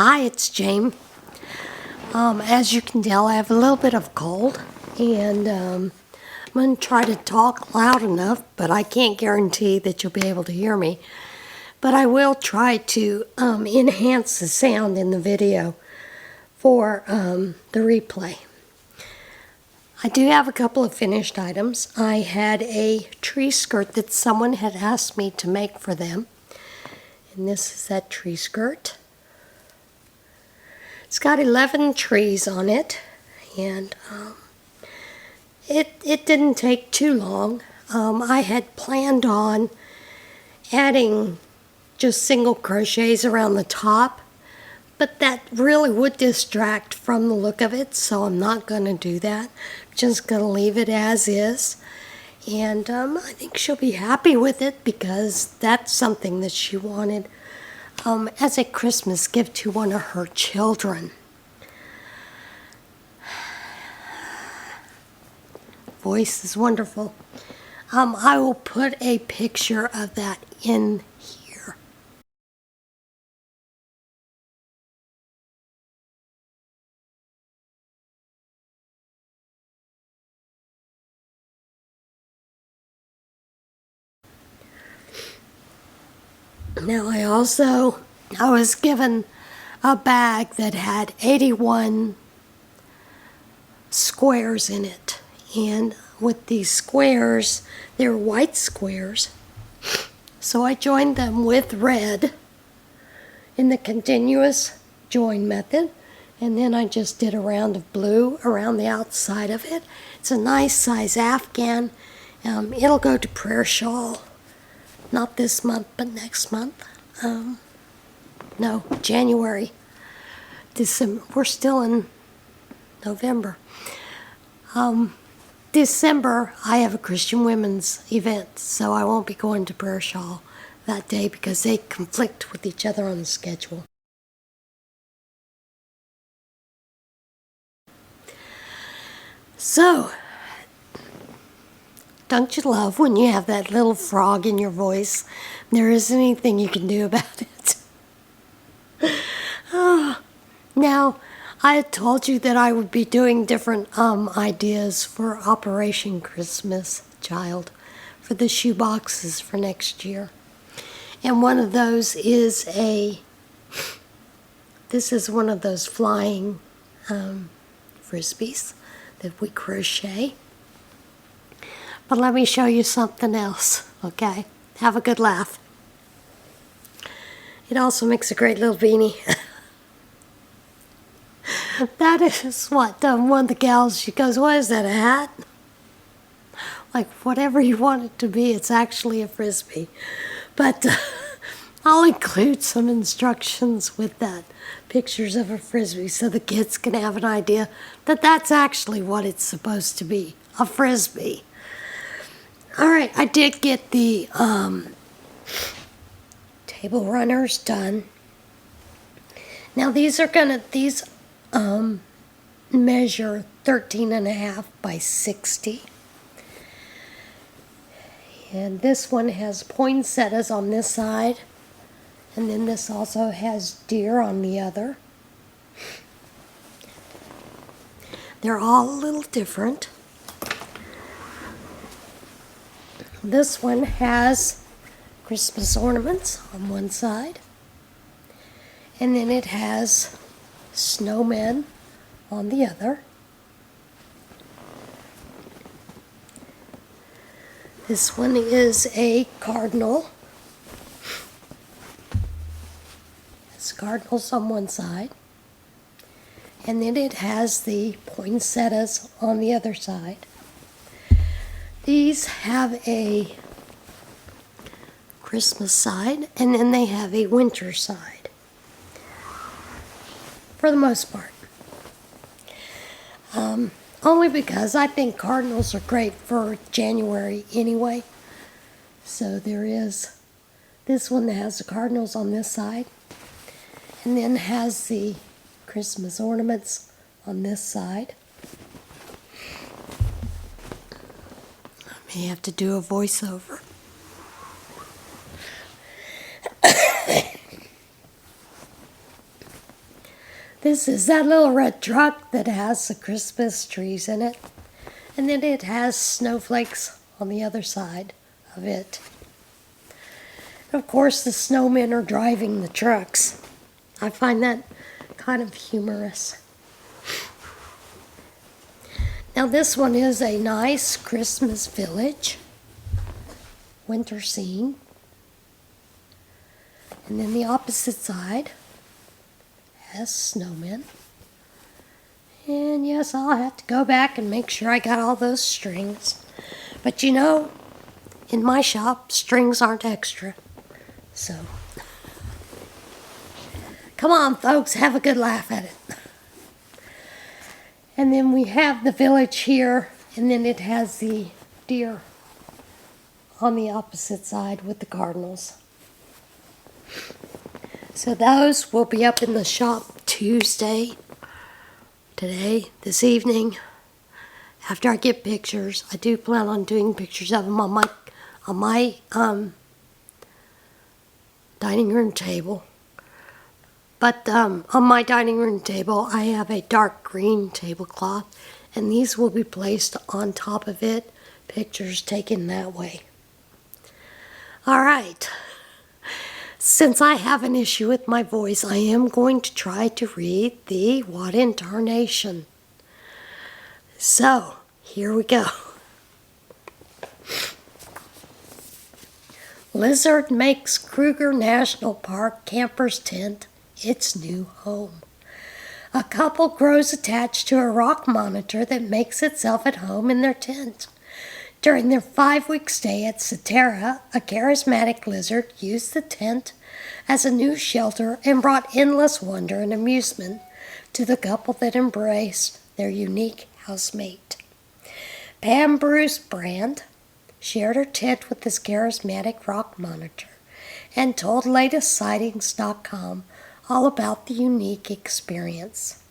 Hi, it's Jane. As you can tell, I have a little bit of cold, and I'm going to try to talk loud enough, but I can't guarantee that you'll be able to hear me. But I will try to enhance the sound in the video for the replay. I do have a couple of finished items. I had a tree skirt that someone had asked me to make for them, and this is that tree skirt. It's got 11 trees on it, and it didn't take too long. I had planned on adding just single crochets around the top, but that really would distract from the look of it, so I'm not going to do that. I'm just going to leave it as is, and I think she'll be happy with it because that's something that she wanted as a Christmas gift to one of her children. Voice is wonderful. I will put a picture of that in here. Now I was given a bag that had 81 squares in it, and with these squares, they're white squares, so I joined them with red in the continuous join method, and then I just did a round of blue around the outside of it. It's a nice size afghan. It'll go to prayer shawl. Not this month, but next month. No, January. December. We're still in November. December, I have a Christian women's event, so I won't be going to prayer shawl that day because they conflict with each other on the schedule. So, don't you love when you have that little frog in your voice? There isn't anything you can do about it. Now, I had told you that I would be doing different ideas for Operation Christmas Child for the shoe boxes for next year. And one of those is this is one of those flying frisbees that we crochet. But let me show you something else, okay? Have a good laugh. It also makes a great little beanie. That is what one of the gals, she goes, "What is that, a hat?" Like, whatever you want it to be, it's actually a frisbee. But I'll include some instructions with that, pictures of a frisbee, so the kids can have an idea that that's actually what it's supposed to be, a frisbee. All right, I did get the table runners done. Now these measure 13.5 by 60. And this one has poinsettias on this side, and then this also has deer on the other. They're all a little different. This one has Christmas ornaments on one side, and then it has snowmen on the other. This one is a cardinal. It's cardinals on one side, and then it has the poinsettias on the other side. These have a Christmas side, and then they have a winter side, for the most part. Only because I think cardinals are great for January anyway. So there is this one that has the cardinals on this side, and then has the Christmas ornaments on this side. I may have to do a voiceover. This is that little red truck that has the Christmas trees in it. And then it has snowflakes on the other side of it. Of course, the snowmen are driving the trucks. I find that kind of humorous. Now this one is a nice Christmas village, winter scene. And then the opposite side has snowmen. And yes, I'll have to go back and make sure I got all those strings. But you know, in my shop, strings aren't extra. So, come on folks, have a good laugh at it. And then we have the village here, and then it has the deer on the opposite side with the cardinals. So those will be up in the shop Tuesday, this evening. After I get pictures, I do plan on doing pictures of them on my dining room table. But on my dining room table, I have a dark green tablecloth, and these will be placed on top of it, pictures taken that way. All right. Since I have an issue with my voice, I am going to try to read the Wynn Tarnation. So, here we go. Lizard makes Kruger National Park camper's tent its new home. A couple grows attached to a rock monitor that makes itself at home in their tent. During their 5-week stay at Cedar, a charismatic lizard used the tent as a new shelter and brought endless wonder and amusement to the couple that embraced their unique housemate. Pam Bruce Brand shared her tent with this charismatic rock monitor and told latestsightings.com all about the unique experience.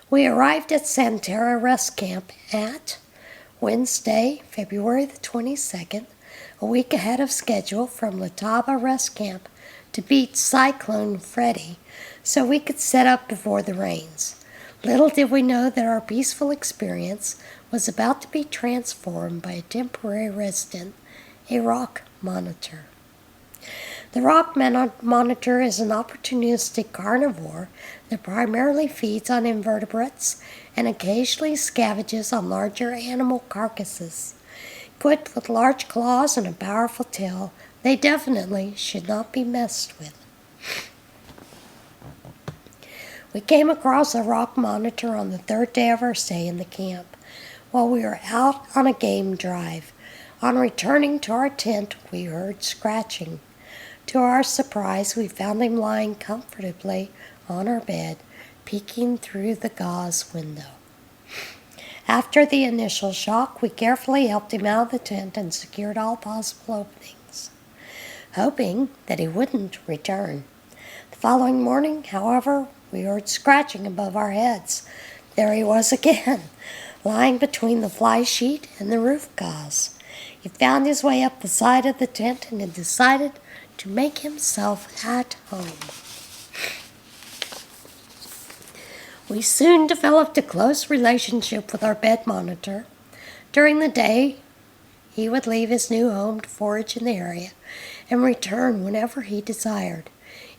We arrived at Santara Rest Camp at Wednesday, February the 22nd, a week ahead of schedule from Lataba Rest Camp to beat Cyclone Freddy so we could set up before the rains. Little did we know that our peaceful experience was about to be transformed by a temporary resident, a rock monitor. The rock monitor is an opportunistic carnivore that primarily feeds on invertebrates and occasionally scavenges on larger animal carcasses. Equipped with large claws and a powerful tail, they definitely should not be messed with. We came across a rock monitor on the 3rd day of our stay in the camp while we were out on a game drive. On returning to our tent, we heard scratching. To our surprise, we found him lying comfortably on our bed, peeking through the gauze window. After the initial shock, we carefully helped him out of the tent and secured all possible openings, hoping that he wouldn't return. The following morning, however, we heard scratching above our heads. There he was again, lying between the fly sheet and the roof gauze. He found his way up the side of the tent and had decided to make himself at home. We soon developed a close relationship with our bed monitor. During the day, he would leave his new home to forage in the area and return whenever he desired.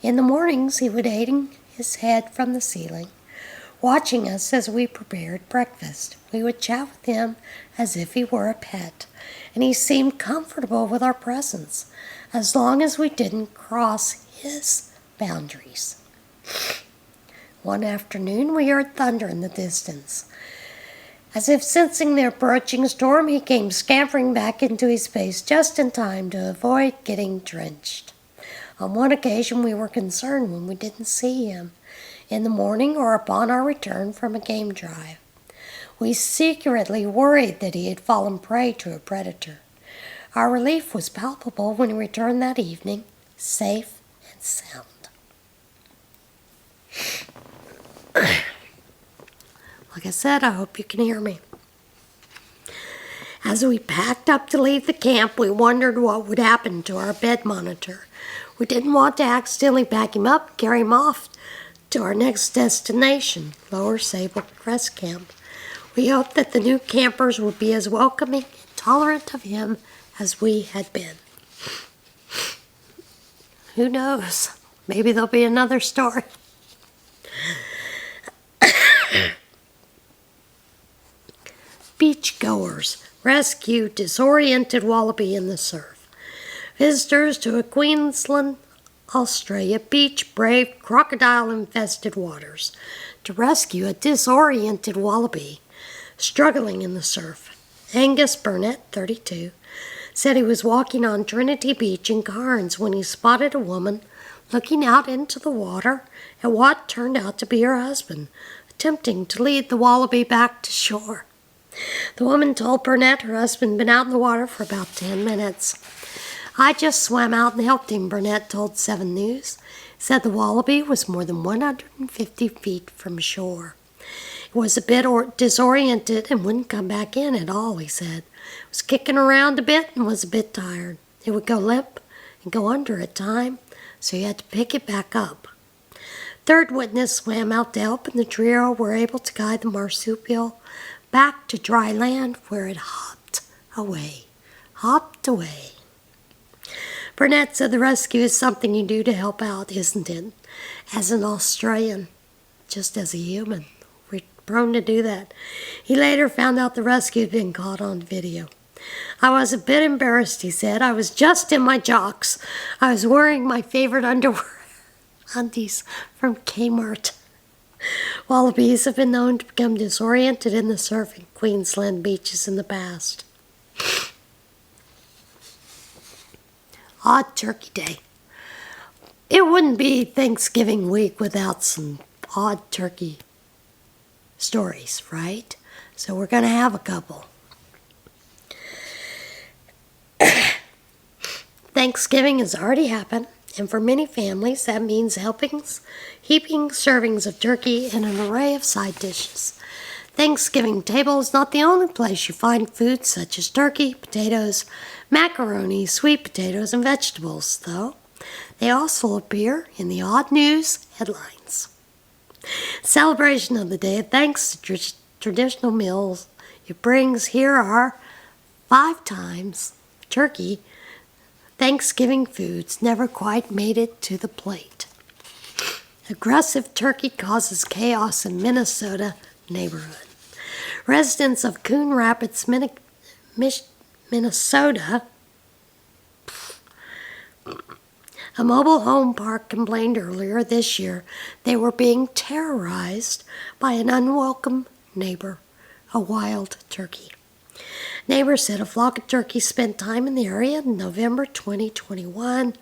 In the mornings, he would hang his head from the ceiling, watching us as we prepared breakfast. We would chat with him as if he were a pet, and he seemed comfortable with our presence, as long as we didn't cross his boundaries. One afternoon, we heard thunder in the distance. As if sensing the approaching storm, he came scampering back into his space just in time to avoid getting drenched. On one occasion, we were concerned when we didn't see him in the morning or upon our return from a game drive. We secretly worried that he had fallen prey to a predator. Our relief was palpable when he returned that evening, safe and sound. Like I said, I hope you can hear me. As we packed up to leave the camp, we wondered what would happen to our bed monitor. We didn't want to accidentally pack him up, carry him off to our next destination, Lower Sable Crest Camp. We hope that the new campers will be as welcoming and tolerant of him as we had been. Who knows? Maybe there'll be another story. Beachgoers rescue disoriented wallaby in the surf. Visitors to a Queensland, Australia beach braved crocodile-infested waters to rescue a disoriented wallaby struggling in the surf. Angus Burnett, 32, said he was walking on Trinity Beach in Cairns when he spotted a woman looking out into the water at what turned out to be her husband, attempting to lead the wallaby back to shore. The woman told Burnett her husband had been out in the water for about 10 minutes. I just swam out and helped him, Burnett told 7 News. He said the wallaby was more than 150 feet from shore. It was a bit disoriented and wouldn't come back in at all, he said. It was kicking around a bit and was a bit tired. It would go limp and go under at times, so he had to pick it back up. Third witness swam out to help, and the trio were able to guide the marsupial back to dry land where it hopped away. Burnett said the rescue is something you do to help out, isn't it? As an Australian, just as a human, we're prone to do that. He later found out the rescue had been caught on video. I was a bit embarrassed, he said. I was just in my jocks. I was wearing my favorite undies from Kmart. Wallabies have been known to become disoriented in the surf in Queensland beaches in the past. Odd Turkey Day. It wouldn't be Thanksgiving week without some odd turkey stories, right? So we're going to have a couple. Thanksgiving has already happened, and for many families that means heaping servings of turkey and an array of side dishes. Thanksgiving table is not the only place you find foods such as turkey, potatoes, macaroni, sweet potatoes, and vegetables, though. They also appear in the odd news headlines. Celebration of the day of thanks to traditional meals it brings here are 5 times turkey. Thanksgiving foods never quite made it to the plate. Aggressive turkey causes chaos in Minnesota neighborhood. Residents of Coon Rapids, Minnesota, a mobile home park, complained earlier this year they were being terrorized by an unwelcome neighbor, a wild turkey. Neighbors said a flock of turkeys spent time in the area in November 2021,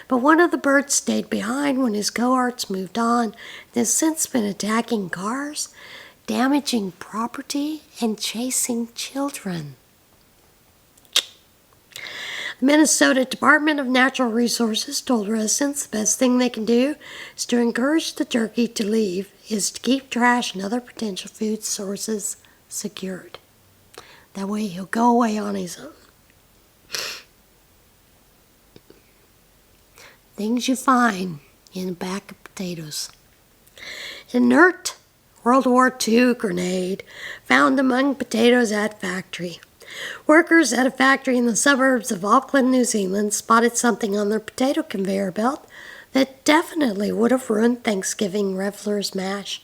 but one of the birds stayed behind when his cohorts moved on and has since been attacking cars, damaging property, and chasing children. The Minnesota Department of Natural Resources told residents the best thing they can do is to encourage the turkey to leave, is to keep trash and other potential food sources secured. That way he'll go away on his own. Things you find in a bag of potatoes. Inert WWII grenade found among potatoes at factory. Workers at a factory in the suburbs of Auckland, New Zealand, spotted something on their potato conveyor belt that definitely would have ruined Thanksgiving revelers' mash.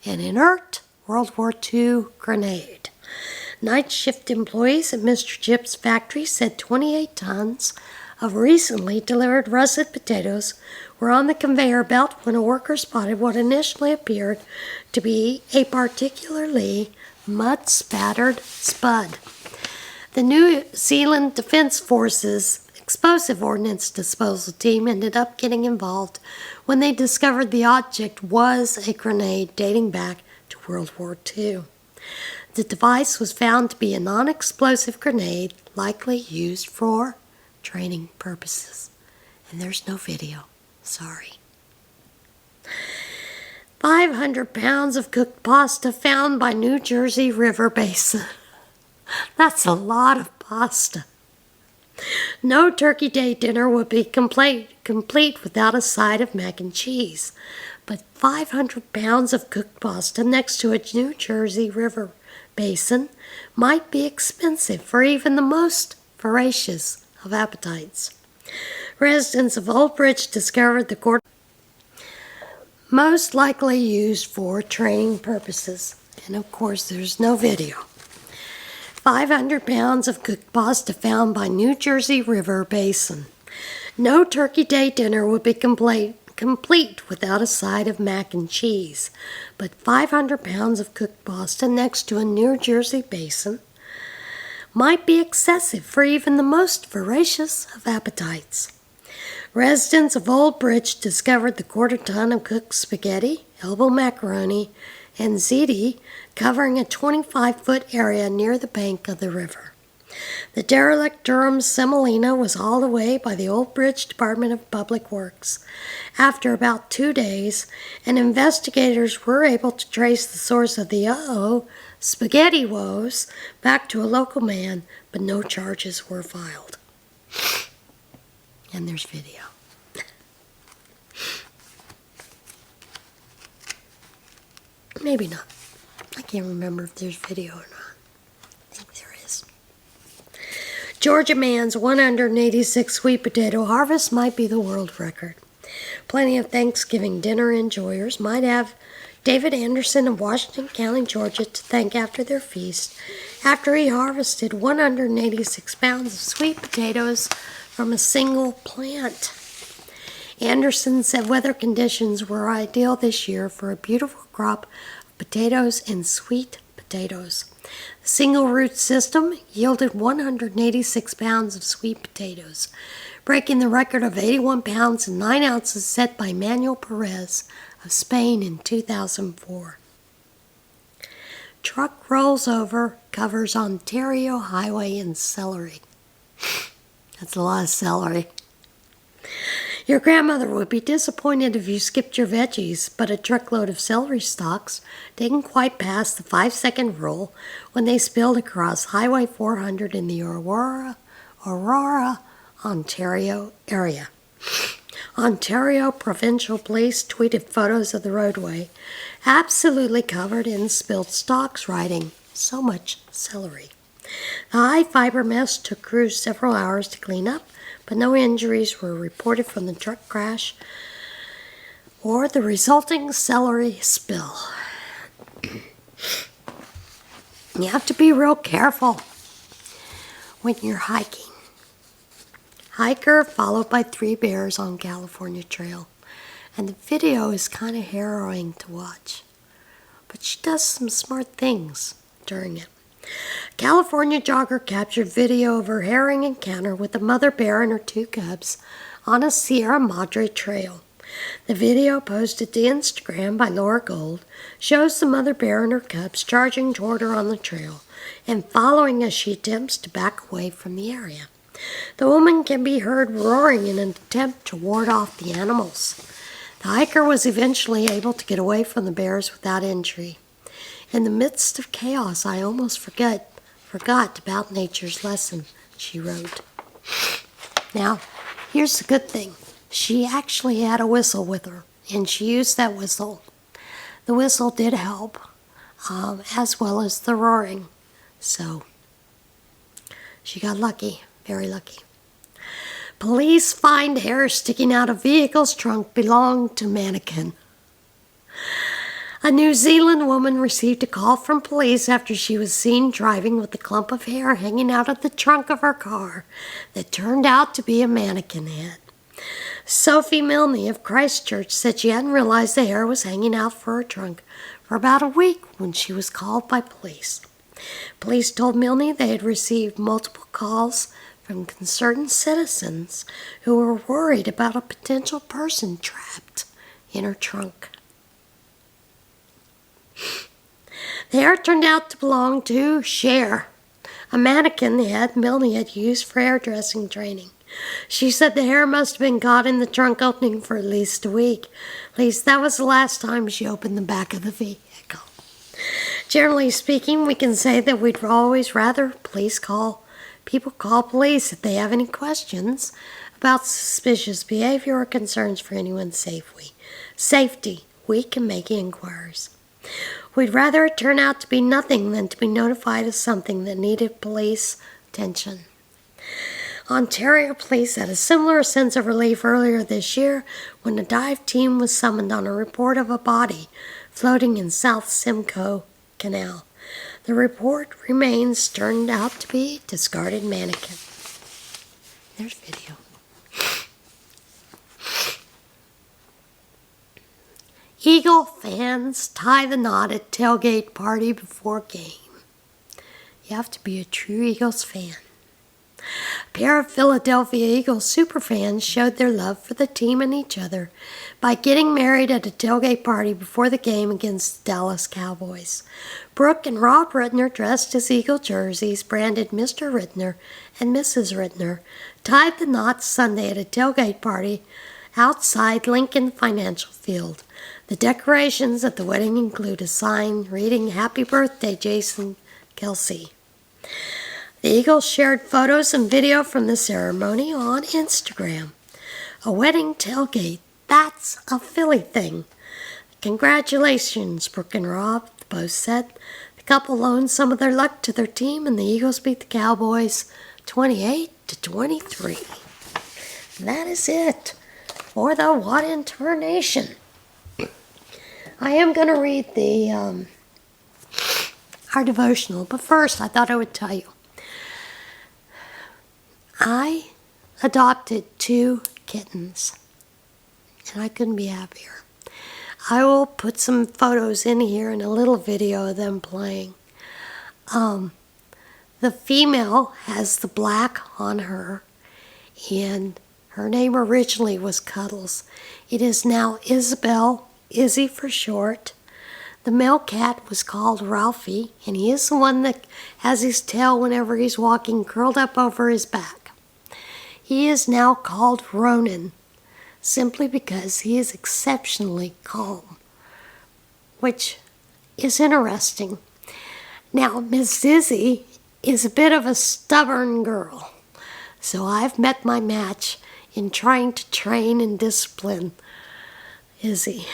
An inert WWII grenade. Night shift employees at Mr. Chip's factory said 28 tons of recently delivered russet potatoes were on the conveyor belt when a worker spotted what initially appeared to be a particularly mud-spattered spud. The New Zealand Defence Force's explosive ordnance disposal team ended up getting involved when they discovered the object was a grenade dating back to World War II. The device was found to be a non-explosive grenade, likely used for training purposes. And there's no video. Sorry. 500 pounds of cooked pasta found by New Jersey River Basin. That's a lot of pasta. No Turkey Day dinner would be complete without a side of mac and cheese. but 500 pounds of cooked pasta next to a New Jersey River basin might be expensive for even the most voracious of appetites. Residents of Old Bridge discovered the quarter most likely used for training purposes. And of course, there's no video. 500 pounds of cooked pasta found by New Jersey River Basin. No Turkey Day dinner would be complete without a side of mac and cheese, but 500 pounds of cooked pasta next to a New Jersey basin might be excessive for even the most voracious of appetites. Residents of Old Bridge discovered the quarter-ton of cooked spaghetti, elbow macaroni, and ziti covering a 25-foot area near the bank of the river. The derelict Durham semolina was hauled away by the Old Bridge Department of Public Works after about 2 days, and investigators were able to trace the source of the spaghetti woes back to a local man, but no charges were filed. And there's video. Maybe not. I can't remember if there's video or not. I think there is. Georgia man's 186 sweet potato harvest might be the world record. Plenty of Thanksgiving dinner enjoyers might have David Anderson of Washington County, Georgia, to thank after their feast, after he harvested 186 pounds of sweet potatoes from a single plant. Anderson said weather conditions were ideal this year for a beautiful crop of potatoes and sweet potatoes. The single root system yielded 186 pounds of sweet potatoes, breaking the record of 81 pounds and 9 ounces set by Manuel Perez of Spain in 2004. Truck rolls over, covers Ontario Highway in celery. That's a lot of celery. Your grandmother would be disappointed if you skipped your veggies, but a truckload of celery stalks didn't quite pass the 5-second rule when they spilled across Highway 400 in the Aurora, Ontario area. Ontario Provincial Police tweeted photos of the roadway absolutely covered in spilled stalks, writing, "So much celery." The high-fiber mess took crews several hours to clean up, but no injuries were reported from the truck crash or the resulting celery spill. You have to be real careful when you're hiking. Hiker followed by 3 bears on California Trail, and the video is kind of harrowing to watch, but she does some smart things during it. A California jogger captured video of her harrowing encounter with a mother bear and her 2 cubs on a Sierra Madre trail. The video, posted to Instagram by Laura Gold, shows the mother bear and her cubs charging toward her on the trail and following as she attempts to back away from the area. The woman can be heard roaring in an attempt to ward off the animals. The hiker was eventually able to get away from the bears without injury. In the midst of chaos, I almost forgot about nature's lesson, she wrote. Now, here's the good thing. She actually had a whistle with her, and she used that whistle. The whistle did help, as well as the roaring. So, she got lucky, very lucky. Police find hair sticking out of vehicle's trunk belonged to mannequin. A New Zealand woman received a call from police after she was seen driving with a clump of hair hanging out of the trunk of her car that turned out to be a mannequin head. Sophie Milne of Christchurch said she hadn't realized the hair was hanging out for her trunk for about a week when she was called by police. Police told Milne they had received multiple calls from concerned citizens who were worried about a potential person trapped in her trunk. The hair turned out to belong to Cher, a mannequin head Milne had used for hairdressing training. She said the hair must have been caught in the trunk opening for at least a week. At least that was the last time she opened the back of the vehicle. Generally speaking, we can say that we'd always rather people call police if they have any questions about suspicious behavior or concerns for anyone's safety. we can make inquiries. We'd rather it turn out to be nothing than to be notified of something that needed police attention. Ontario Police had a similar sense of relief earlier this year when a dive team was summoned on a report of a body floating in South Simcoe Canal. The report remains turned out to be discarded mannequin. There's video. Eagle fans tie the knot at tailgate party before game. You have to be a true Eagles fan. A pair of Philadelphia Eagles superfans showed their love for the team and each other by getting married at a tailgate party before the game against the Dallas Cowboys. Brooke and Rob Rittner, dressed as Eagle jerseys, branded Mr. Rittner and Mrs. Rittner, tied the knot Sunday at a tailgate party outside Lincoln Financial Field. The decorations at the wedding include a sign reading, "Happy Birthday, Jason Kelsey." The Eagles shared photos and video from the ceremony on Instagram. A wedding tailgate, that's a Philly thing. Congratulations, Brooke and Rob, both said. The couple loaned some of their luck to their team, and the Eagles beat the Cowboys 28-23. That is it for the What in Tarnation. I am going to read our devotional, but first I thought I would tell you. I adopted 2 kittens, and I couldn't be happier. I will put some photos in here and a little video of them playing. The female has the black on her, and her name originally was Cuddles. It is now Isabel, Izzy for short. The male cat was called Ralphie, and he is the one that has his tail whenever he's walking curled up over his back. He is now called Ronan, simply because he is exceptionally calm, which is interesting. Now, Miss Izzy is a bit of a stubborn girl, so I've met my match in trying to train and discipline Izzy.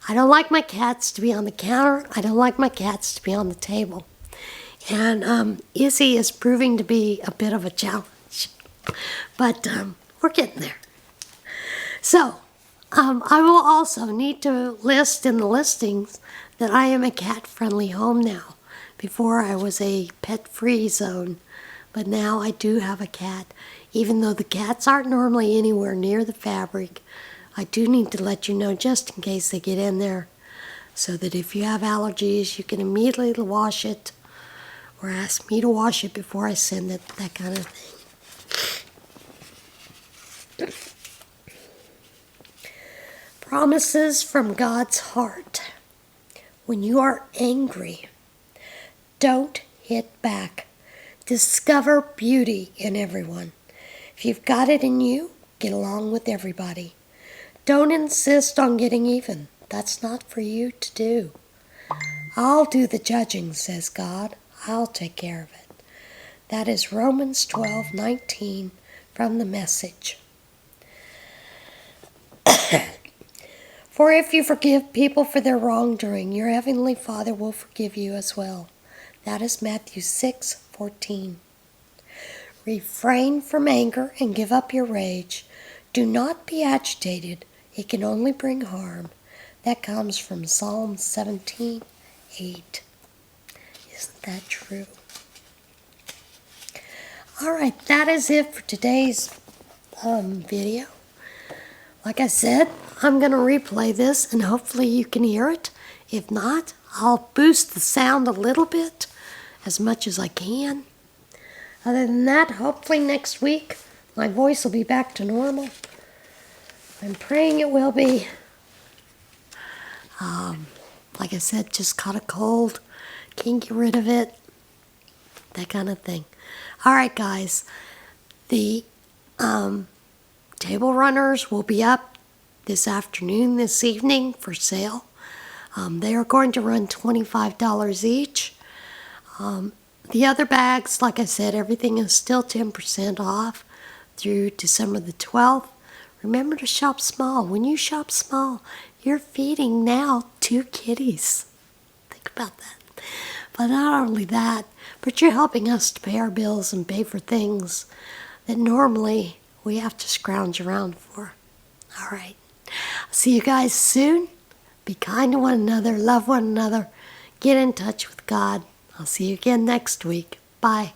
I don't like my cats to be on the counter. I don't like my cats to be on the table. And Izzy is proving to be a bit of a challenge. But we're getting there. So, I will also need to list in the listings that I am a cat-friendly home now. Before I was a pet-free zone, but now I do have a cat. Even though the cats aren't normally anywhere near the fabric, I do need to let you know just in case they get in there, so that if you have allergies, you can immediately wash it or ask me to wash it before I send it, that kind of thing. Promises from God's heart. When you are angry, don't hit back. Discover beauty in everyone. If you've got it in you, get along with everybody. Don't insist on getting even. That's not for you to do. I'll do the judging, says God. I'll take care of it. That is Romans 12:19 from the Message. For if you forgive people for their wrongdoing, your heavenly Father will forgive you as well. That is Matthew 6:14. Refrain from anger and give up your rage. Do not be agitated. It can only bring harm. That comes from Psalm 17:8. Isn't that true? All right, that is it for today's video. Like I said, I'm going to replay this and hopefully you can hear it. If not, I'll boost the sound a little bit, as much as I can. Other than that, hopefully next week my voice will be back to normal. I'm praying it will be. Like I said, just caught a cold. Can't get rid of it. That kind of thing. All right, guys. The table runners will be up this afternoon, this evening for sale. They are going to run $25 each. The other bags, like I said, everything is still 10% off through December the 12th. Remember to shop small. When you shop small, you're feeding now 2 kitties. Think about that. But not only that, but you're helping us to pay our bills and pay for things that normally we have to scrounge around for. All right. See you guys soon. Be kind to one another. Love one another. Get in touch with God. I'll see you again next week. Bye.